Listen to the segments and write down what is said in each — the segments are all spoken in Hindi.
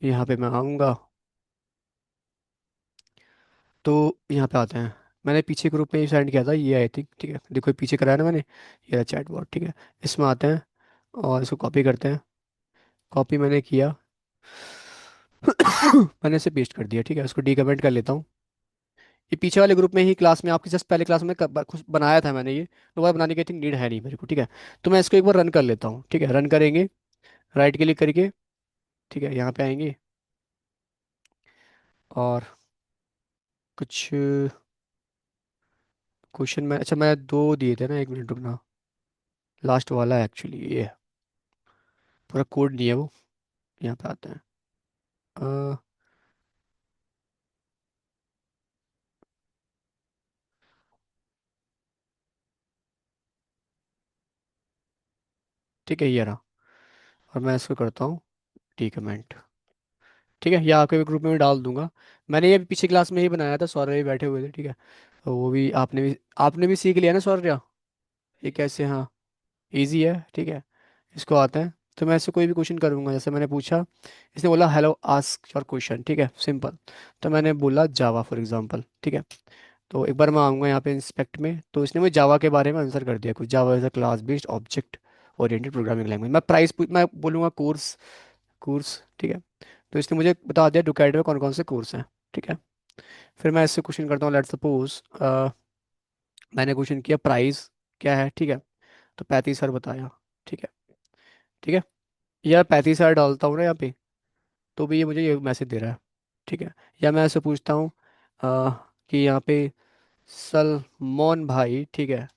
यहाँ पे मैं आऊँगा, तो यहाँ पे आते हैं। मैंने पीछे ग्रुप में सेंड किया था ये, आई थिंक, ठीक है, देखो पीछे कराया ना मैंने, ये रहा चैट बॉट, ठीक है। इसमें आते हैं और इसको कॉपी करते हैं। कॉपी मैंने किया। मैंने इसे पेस्ट कर दिया, ठीक है। उसको डीकमेंट कर लेता हूँ। ये पीछे वाले ग्रुप में ही, क्लास में, आपकी जस्ट पहले क्लास में खुद बनाया था मैंने ये, दोबारा बनाने की आई थिंक नीड है नहीं मेरे को, ठीक है। तो मैं इसको एक बार रन कर लेता हूँ, ठीक है। रन करेंगे, राइट क्लिक करके, ठीक है, यहाँ पे आएंगे और कुछ क्वेश्चन में, अच्छा मैं दो दिए थे ना, एक मिनट रुकना। लास्ट वाला है एक्चुअली ये, पूरा कोड नहीं है वो। यहाँ पे आते हैं। अ, ठीक है, ये रहा। और मैं इसको करता हूँ डीकमेंट, ठीक है। ये आपके ग्रुप में भी डाल दूंगा। मैंने ये पीछे क्लास में ही बनाया था, सौरभ भी बैठे हुए थे, ठीक है। तो वो भी आपने भी सीख लिया ना सौरभ, ये कैसे, हाँ, इजी है, ठीक है। इसको आता है। तो मैं इससे कोई भी क्वेश्चन करूंगा, जैसे मैंने पूछा, इसने बोला हेलो आस्क योर क्वेश्चन, ठीक है, सिंपल। तो मैंने बोला जावा फॉर एग्जांपल, ठीक है। तो एक बार मैं आऊँगा यहाँ पे इंस्पेक्ट में, तो इसने मुझे जावा के बारे में आंसर कर दिया कुछ, Java is a class based object oriented programming language. मैं बोलूँगा कोर्स, कोर्स, ठीक है। तो इसने मुझे बता दिया डुकाइड में कौन कौन से कोर्स हैं, ठीक है। फिर मैं इससे क्वेश्चन करता हूँ, लेट्स सपोज मैंने क्वेश्चन किया प्राइस क्या है, ठीक है। तो 35,000 बताया, ठीक है, ठीक है। या 35,000 डालता हूँ ना यहाँ पे, तो भी ये मुझे ये मैसेज दे रहा है, ठीक है। या मैं ऐसे पूछता हूँ अ, कि यहाँ पे सलमोन भाई, ठीक है।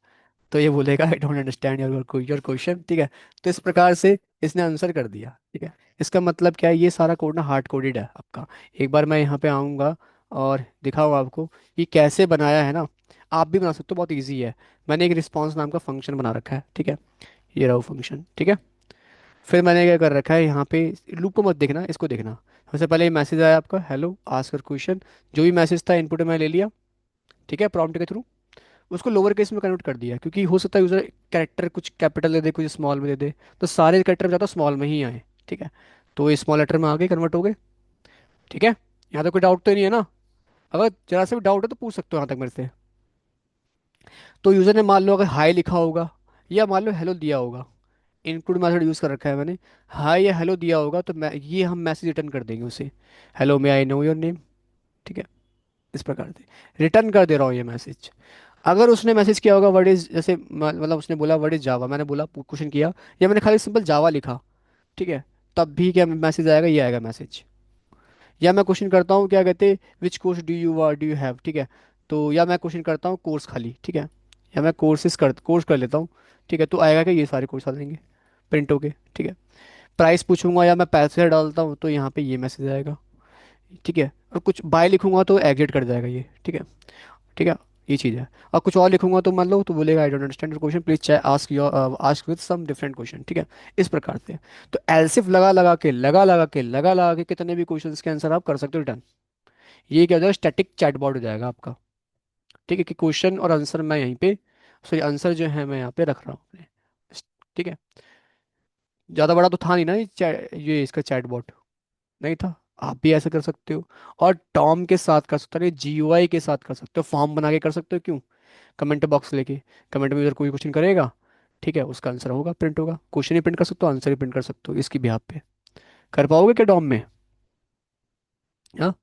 तो ये बोलेगा I don't understand your question, ठीक है। तो इस प्रकार से इसने आंसर कर दिया, ठीक है। इसका मतलब क्या है, ये सारा कोड ना हार्ड कोडेड है आपका। एक बार मैं यहाँ पे आऊँगा और दिखाऊँ आपको कि कैसे बनाया है ना। आप भी बना सकते हो, बहुत ईजी है। मैंने एक रिस्पॉन्स नाम का फंक्शन बना रखा है, ठीक है। ये रहा फंक्शन, ठीक है। फिर मैंने क्या कर रखा है यहाँ पे, लूप को मत देखना, इसको देखना। सबसे पहले मैसेज आया आपका, हेलो आस्कर क्वेश्चन। जो भी मैसेज था इनपुट में ले लिया, ठीक है, प्रॉम्प्ट के थ्रू। उसको लोअर केस में कन्वर्ट कर दिया, क्योंकि हो सकता है यूजर कैरेक्टर कुछ कैपिटल दे दे, कुछ स्मॉल में दे दे। तो सारे कैरेक्टर ज़्यादा स्मॉल में ही आए, ठीक है। तो ये स्मॉल लेटर में आगे कन्वर्ट हो गए, ठीक है। यहाँ तो कोई डाउट तो नहीं है ना? अगर जरा से भी डाउट है तो पूछ सकते हो यहाँ तक मेरे से। तो यूजर ने मान लो अगर हाई लिखा होगा, या मान लो हेलो दिया होगा, इंक्लूड मेथड यूज़ कर रखा है मैंने, हाई या हेलो दिया होगा, तो मैं ये हम मैसेज रिटर्न कर देंगे उसे, hello may I know your name, ठीक है। इस प्रकार से रिटर्न कर दे रहा हूँ ये मैसेज। अगर उसने मैसेज किया होगा व्हाट इज, जैसे मतलब उसने बोला व्हाट इज जावा, मैंने बोला क्वेश्चन किया, या मैंने खाली सिंपल जावा लिखा, ठीक है, तब भी क्या मैसेज आएगा, ये आएगा मैसेज। या मैं क्वेश्चन करता हूँ, क्या कहते, which course do you have, ठीक है। तो या मैं क्वेश्चन करता हूँ कोर्स खाली, ठीक है। या मैं कोर्स कर लेता हूँ, ठीक है। तो आएगा कि ये सारे कोर्स आ जाएंगे प्रिंट होके, ठीक है। प्राइस पूछूंगा या मैं पैसे डालता हूँ, तो यहाँ पे ये मैसेज आएगा, ठीक है। और कुछ बाय लिखूंगा तो एग्जिट कर जाएगा ये, ठीक है, ठीक है। ये चीज़ है। और कुछ और लिखूंगा तो मान लो तो बोलेगा I don't understand your question please ask with some different question, ठीक है। इस प्रकार से। तो एलसिफ लगा लगा के कितने भी क्वेश्चंस के आंसर आप कर सकते हो रिटर्न। ये क्या हो जाएगा, स्टैटिक चैटबॉट हो जाएगा आपका, ठीक है। कि क्वेश्चन और आंसर मैं यहीं पे, सॉरी आंसर जो है मैं यहाँ पे रख रहा हूँ अपने, ठीक है। ज़्यादा बड़ा तो था नहीं ना ये इसका चैटबॉट, नहीं था। आप भी ऐसा कर सकते हो। और टॉम के साथ कर सकते हो, जीयूआई के साथ कर सकते हो, फॉर्म बना के कर सकते हो, क्यों, कमेंट बॉक्स लेके। कमेंट में यूजर कोई क्वेश्चन करेगा, ठीक है, उसका आंसर होगा, प्रिंट होगा। क्वेश्चन ही प्रिंट कर सकते हो, आंसर ही प्रिंट कर सकते हो, इसकी भी आप पे कर पाओगे क्या डॉम में? हाँ।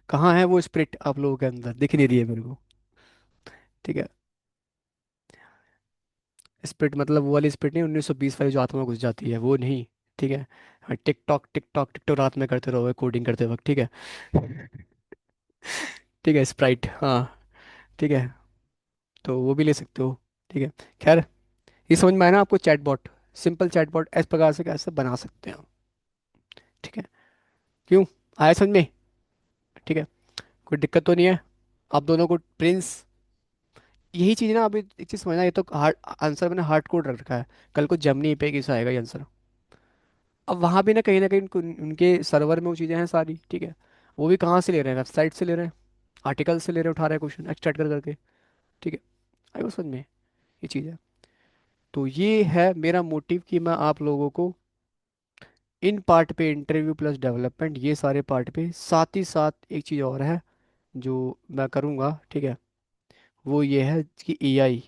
कहाँ है वो स्प्रिट आप लोगों के अंदर, दिख नहीं रही है मेरे को, ठीक है। स्प्रिट मतलब वो वाली स्प्रिट नहीं, 1920 वाली जो आत्मा घुस जाती है, वो नहीं, ठीक है। हाँ, टिकटॉक टिकटॉक टिकटॉक रात में करते रहोगे कोडिंग करते वक्त, ठीक है। ठीक है, स्प्राइट, हाँ, ठीक है। तो वो भी ले सकते हो, ठीक है। खैर, ये समझ में आया ना आपको, चैटबॉट, सिंपल चैटबॉट इस प्रकार से कैसे बना सकते हैं हम, ठीक है। क्यों, आया समझ में? ठीक है, कोई दिक्कत तो नहीं है? आप दोनों को प्रिंस, यही चीज़ ना, अभी एक चीज़ समझना, ये तो हार्ड आंसर मैंने हार्ड कोड रख रखा है। कल को जमनी पे कैसे आएगा ये आंसर? अब वहाँ भी ना कहीं उनके सर्वर में वो चीज़ें हैं सारी, ठीक है। वो भी कहाँ से ले रहे हैं, वेबसाइट से ले रहे हैं, आर्टिकल से ले रहे हैं, उठा रहे हैं क्वेश्चन एक्सट्रैक्ट कर करके, ठीक है। आई वो समझ में, ये चीज़ है। तो ये है मेरा मोटिव कि मैं आप लोगों को इन पार्ट पे इंटरव्यू प्लस डेवलपमेंट, ये सारे पार्ट पे साथ ही साथ एक चीज़ और है जो मैं करूँगा, ठीक है। वो ये है कि एआई,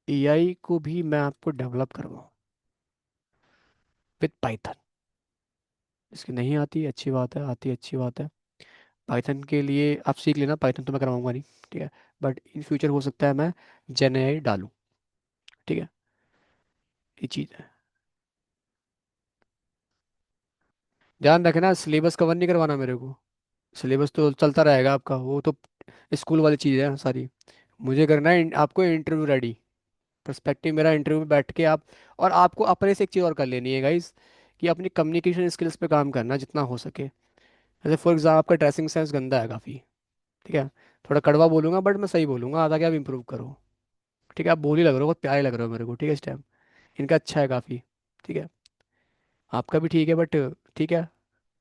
एआई को भी मैं आपको डेवलप करवाऊँ विद पाइथन। इसकी नहीं आती अच्छी बात है, आती अच्छी बात है। पाइथन के लिए आप सीख लेना, पाइथन तो मैं करवाऊंगा नहीं, ठीक है। बट इन फ्यूचर हो सकता है मैं जेन एआई डालूँ, ठीक है। ये चीज़ है, ध्यान रखना सिलेबस कवर नहीं करवाना मेरे को। सिलेबस तो चलता रहेगा आपका, वो तो स्कूल वाली चीज़ है सारी। मुझे करना है आपको इंटरव्यू रेडी। पर्सपेक्टिव मेरा इंटरव्यू में बैठ के आप, और आपको अपने से एक चीज़ और कर लेनी है गाइस, कि अपनी कम्युनिकेशन स्किल्स पे काम करना जितना हो सके। जैसे फॉर एग्जाम्पल आपका ड्रेसिंग सेंस गंदा है काफ़ी, ठीक है। थोड़ा कड़वा बोलूंगा बट मैं सही बोलूंगा, आधा क्या आप इंप्रूव करो, ठीक है। आप बोल ही लग रहे हो, बहुत प्यारे लग रहे हो मेरे को, ठीक है इस टाइम। इनका अच्छा है काफ़ी, ठीक है। आपका भी ठीक है बट ठीक है,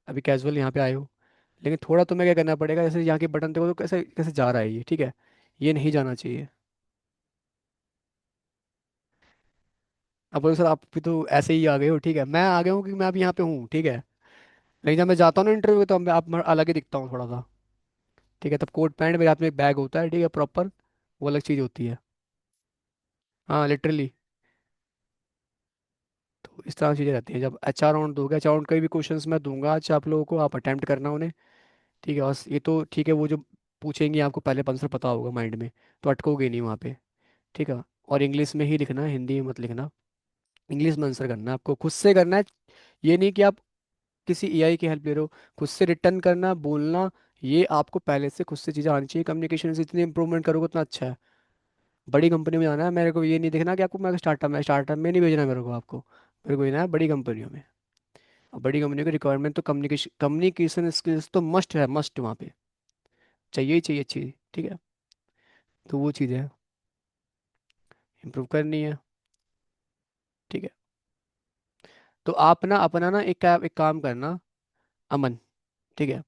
अभी कैजुअल यहाँ पे आए हो। लेकिन थोड़ा तुम्हें क्या करना पड़ेगा, जैसे यहाँ के बटन देखो तो कैसे कैसे जा रहा है ये, ठीक है। ये नहीं जाना चाहिए। अब बोलो सर आप भी तो ऐसे ही आ गए हो, ठीक है। मैं आ गया हूँ क्योंकि मैं अभी यहाँ पे हूँ, ठीक है। लेकिन जब मैं जाता हूँ ना इंटरव्यू तो मैं अलग ही दिखता हूँ थोड़ा सा, ठीक है। तब कोट पैंट मेरे हाथ में एक बैग होता है, ठीक है, प्रॉपर। वो अलग चीज़ होती है। हाँ लिटरली। तो इस तरह की चीज़ें रहती हैं। जब एचआर राउंड दोगे, एचआर राउंड का भी क्वेश्चंस मैं दूंगा अच्छा आप लोगों को, आप अटेम्प्ट करना उन्हें, ठीक है। और ये तो ठीक है, वो जो पूछेंगे आपको पहले आंसर पता होगा माइंड में, तो अटकोगे नहीं वहाँ पे, ठीक है। और इंग्लिश में ही लिखना है, हिंदी में मत लिखना। इंग्लिश में आंसर करना है आपको, खुद से करना है। ये नहीं कि आप किसी एआई की हेल्प ले रहे हो, खुद से रिटर्न करना बोलना। ये आपको पहले से खुद से चीज़ें आनी चाहिए। कम्युनिकेशन से जितनी इंप्रूवमेंट करोगे उतना अच्छा है। बड़ी कंपनी में जाना है मेरे को, ये नहीं देखना कि आपको मैं स्टार्टअप में नहीं भेजना मेरे को आपको, मेरे को भेजना है बड़ी कंपनियों में। और बड़ी कंपनियों की रिक्वायरमेंट तो कम्युनिकेशन कम्युनिकेशन स्किल्स तो मस्ट है, मस्ट वहाँ पे चाहिए ही चाहिए चीज़, ठीक है। तो वो चीज़ है, इम्प्रूव करनी है, ठीक है। तो आप ना अपना ना एक काम करना, अमन, ठीक है।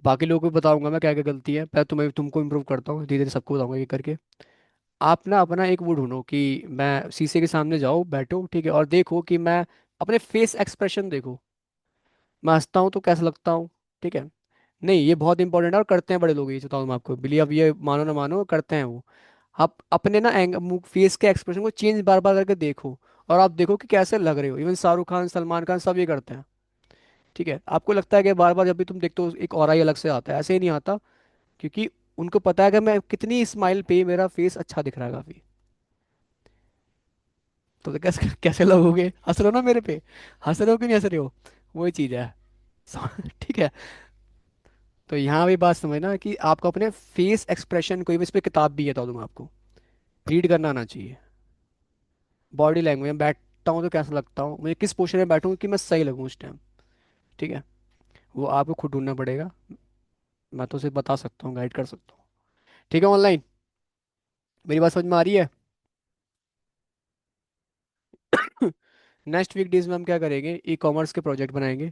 बाकी लोगों को बताऊंगा मैं क्या क्या गलती है, पहले तुम्हें तुमको इम्प्रूव करता हूँ, धीरे धीरे सबको बताऊंगा ये करके। आप ना अपना एक वो ढूंढो कि मैं शीशे के सामने जाओ बैठो, ठीक है, और देखो कि मैं अपने फेस एक्सप्रेशन देखो, मैं हंसता हूँ तो कैसा लगता हूँ, ठीक है। नहीं ये बहुत इंपॉर्टेंट है और करते हैं बड़े लोग, ये बताऊँ मैं आपको, बिलीव अब ये मानो ना मानो करते हैं वो। आप अपने ना मुंह फेस के एक्सप्रेशन को चेंज बार बार करके देखो, और आप देखो कि कैसे लग रहे हो। इवन शाहरुख खान सलमान खान सब ये करते हैं, ठीक है। आपको लगता है कि बार बार जब भी तुम देखते हो एक और ही अलग से आता है, ऐसे ही नहीं आता। क्योंकि उनको पता है कि मैं कितनी स्माइल पे मेरा फेस अच्छा दिख रहा है काफी। तो कैसे कैसे लगोगे, हंस रहे हो ना मेरे पे, हंस रहे हो कि नहीं हंस रहे हो, वही चीज है। ठीक है। तो यहाँ भी बात समझना कि आपको अपने फेस एक्सप्रेशन, कोई भी इस पे किताब भी है तो दूंगा आपको, रीड करना आना चाहिए। बॉडी लैंग्वेज में बैठता हूँ तो कैसा लगता हूँ, मुझे किस पोस्चर में बैठूँ कि मैं सही लगूँ उस टाइम, ठीक है। वो आपको खुद ढूंढना पड़ेगा, मैं तो सिर्फ बता सकता हूँ, गाइड कर सकता हूँ, ठीक है। ऑनलाइन मेरी बात समझ में आ रही है। नेक्स्ट वीक डेज में हम क्या करेंगे, ई कॉमर्स के प्रोजेक्ट बनाएंगे,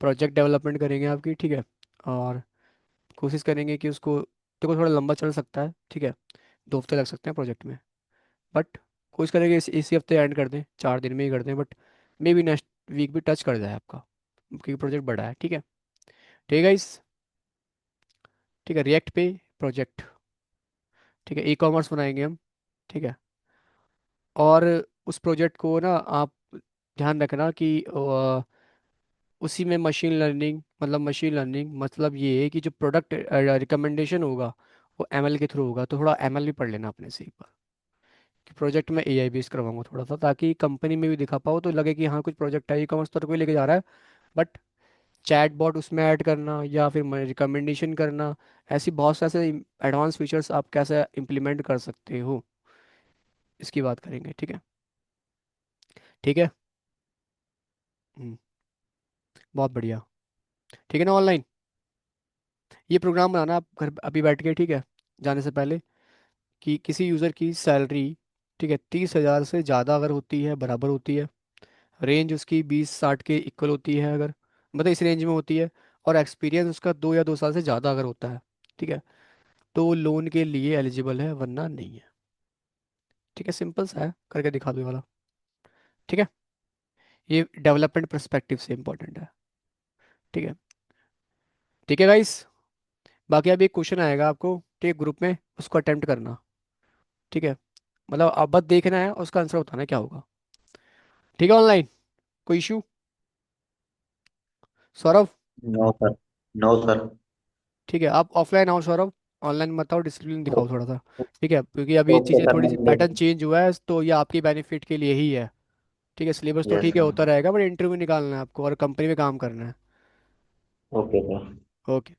प्रोजेक्ट डेवलपमेंट करेंगे आपकी, ठीक है। और कोशिश करेंगे कि उसको, देखो थोड़ा लंबा चल सकता है, ठीक है। 2 हफ्ते लग सकते हैं प्रोजेक्ट में, बट कोशिश करेंगे इसी हफ्ते एंड कर दें, 4 दिन में ही कर दें, but may be next week भी टच कर जाए आपका, क्योंकि प्रोजेक्ट बड़ा है, ठीक है। ठीक है इस, ठीक है, रिएक्ट पे प्रोजेक्ट, ठीक है, ई कॉमर्स बनाएंगे हम, ठीक है। और उस प्रोजेक्ट को ना आप ध्यान रखना कि उसी में मशीन लर्निंग मतलब ये है कि जो प्रोडक्ट रिकमेंडेशन होगा वो एमएल के थ्रू होगा, तो थोड़ा एमएल भी पढ़ लेना अपने से एक बार, कि प्रोजेक्ट में एआई बेस करवाऊंगा थोड़ा सा, ताकि कंपनी में भी दिखा पाओ तो लगे कि हाँ कुछ प्रोजेक्ट है, ई कॉमर्स तो कोई लेके जा रहा है। बट चैट बॉट उसमें ऐड करना या फिर रिकमेंडेशन करना, ऐसी बहुत से ऐसे एडवांस फीचर्स आप कैसे इम्प्लीमेंट कर सकते हो, इसकी बात करेंगे, ठीक है। ठीक है। हम्म, बहुत बढ़िया। ठीक है ना ऑनलाइन, ये प्रोग्राम बनाना आप घर अभी बैठ के, ठीक है, जाने से पहले, कि किसी यूज़र की सैलरी, ठीक है, 30,000 से ज़्यादा अगर होती है, बराबर होती है, रेंज उसकी 20-60 के इक्वल होती है अगर, मतलब इस रेंज में होती है, और एक्सपीरियंस उसका 2 या 2 साल से ज़्यादा अगर होता है, ठीक है, तो वो लोन के लिए एलिजिबल है, वरना नहीं है। ठीक है, सिंपल सा है, करके दिखा दो ये वाला, ठीक है। ये डेवलपमेंट परस्पेक्टिव से इंपॉर्टेंट है। ठीक है। ठीक है गाइस। बाकी अभी एक क्वेश्चन आएगा आपको, ठीक है, ग्रुप में, उसको अटेम्प्ट करना। ठीक है। मतलब अब बस देखना है, उसका आंसर बताना है क्या होगा। ठीक है, ऑनलाइन कोई issue? Saurabh? No sir. No sir. ठीक है, आप ऑफलाइन आओ सौरभ, ऑनलाइन मत आओ, डिसिप्लिन दिखाओ थोड़ा सा। ठीक है, क्योंकि अभी ओके चीज़ें सर, थोड़ी सी मंडे। पैटर्न चेंज हुआ है, तो ये आपके बेनिफिट के लिए ही है। ठीक है, सिलेबस तो यस ठीक है सर। होता रहेगा, बट इंटरव्यू निकालना है आपको और कंपनी में काम करना है। Okay sir. ओके।